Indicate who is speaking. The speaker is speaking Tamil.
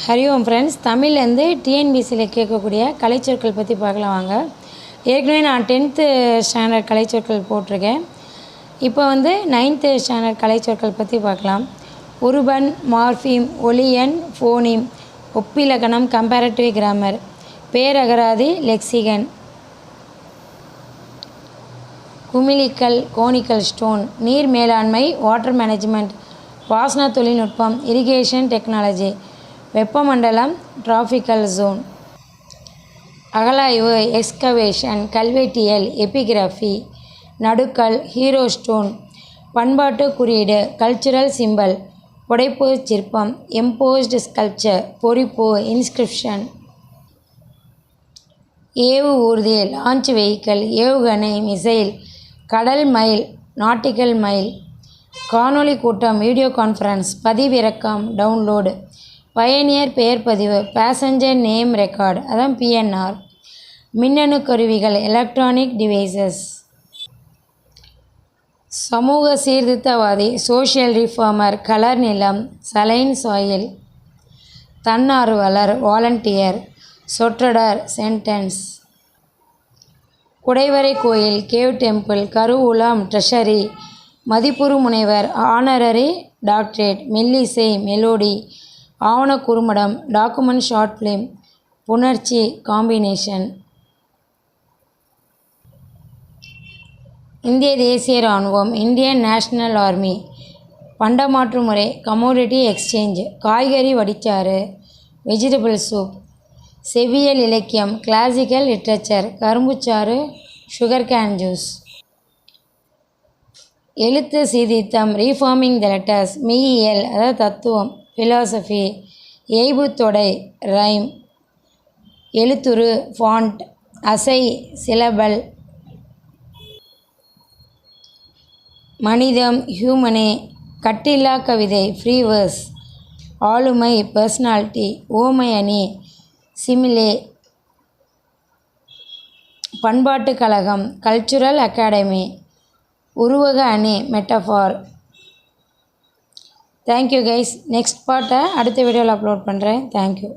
Speaker 1: ஹரி ஓம் ஃப்ரெண்ட்ஸ், தமிழ்லேருந்து டிஎன்பிசியில் கேட்கக்கூடிய கலைச்சொற்கள் பற்றி பார்க்கலாம் வாங்க. ஏற்கனவே நான் 10th ஸ்டாண்டர்ட் கலைச்சொற்கள் போட்டிருக்கேன். இப்போ 9th ஸ்டாண்டர்ட் கலைச்சொற்கள் பற்றி பார்க்கலாம். உருபன், மார்ஃபீம், ஒலியன், ஃபோனீம், ஒப்பிலக்கணம், கம்பேரட்டிவ் கிராமர், பேரகராதி, லெக்சிகன், குமிழிக்கல், கோனிக்கல் ஸ்டோன், நீர் மேலாண்மை, வாட்டர் மேனேஜ்மெண்ட், வாசன தொழில்நுட்பம், இரிகேஷன் டெக்னாலஜி, வெப்பமண்டலம், டிராபிக்கல் ஜோன், அகழாய்வு, எக்ஸ்கவேஷன், கல்வெட்டியல், எபிகிராஃபி, நடுக்கல், ஹீரோ ஸ்டோன், பண்பாட்டு குறியீடு, கல்ச்சுரல் சிம்பல், புடைப்பு சிற்பம், எம்போஸ்டு ஸ்கல்ப்சர், பொறிப்பு, இன்ஸ்கிரிப்ஷன், ஏவு ஊர்தி, லான்ச் வெஹிக்கிள், ஏவுகணை, மிசைல், கடல் மைல், நாட்டிக்கல் மைல், காணொளி கூட்டம், வீடியோ கான்ஃபரன்ஸ், பதிவிறக்கம், டவுன்லோடு, பயணியர் பெயர் பதிவு, பேசஞ்சர் நேம் ரெக்கார்டு, அதான் பிஎன்ஆர், மின்னணு கருவிகள், எலக்ட்ரானிக் டிவைசஸ், சமூக சீர்திருத்தவாதி, சோஷியல் ரிஃபார்மர், கலர் நிலம், சலைன் சாயில், தன்னார்வலர், வாலண்டியர், சொற்றொடர், சென்டென்ஸ், குடைவரை கோயில், கேவ் டெம்பிள், கருவூலம், ட்ரெஷரி, மதிப்புறு முனைவர், ஆனரரி டாக்டரேட், மெல்லிசை, மெலோடி, ஆவண குறும்படம், டாக்குமெண்ட் ஷார்ட் ஃபிலிம், புணர்ச்சி, காம்பினேஷன். இந்திய தேசிய இராணுவம், இந்தியன் நேஷனல் ஆர்மி, பண்டமாற்று முறை, கமோடிட்டி எக்ஸ்சேஞ்ச், காய்கறி வடிச்சாறு, வெஜிடபிள் சூப், செவ்வியல் இலக்கியம், கிளாசிக்கல் லிட்ரேச்சர், கரும்புச்சாறு, சுகர் கேன் ஜூஸ், எழுத்து சீர்திருத்தம், ரீஃபார்மிங் த லெட்டர்ஸ், மெய்யியல், அதாவது தத்துவம், ஃபிலாசபி, ஏய்பு தொடை, ரைம், எழுத்துரு, ஃபாண்ட், அசை, சிலபல், மனிதம், ஹியூமனே, கட்டில்லா கவிதை, ஃப்ரீ வேர்ஸ், ஆளுமை, பர்சனாலிட்டி, ஓமை அணி, சிமிலே, பண்பாட்டு கழகம், கல்ச்சுரல் அகாடமி, உருவக அணி, மெட்டஃபார். Thank you guys. நெக்ஸ்ட் பார்ட்டை அடுத்த வீடியோவில் அப்லோட் பண்ணுறேன். தேங்க்யூ.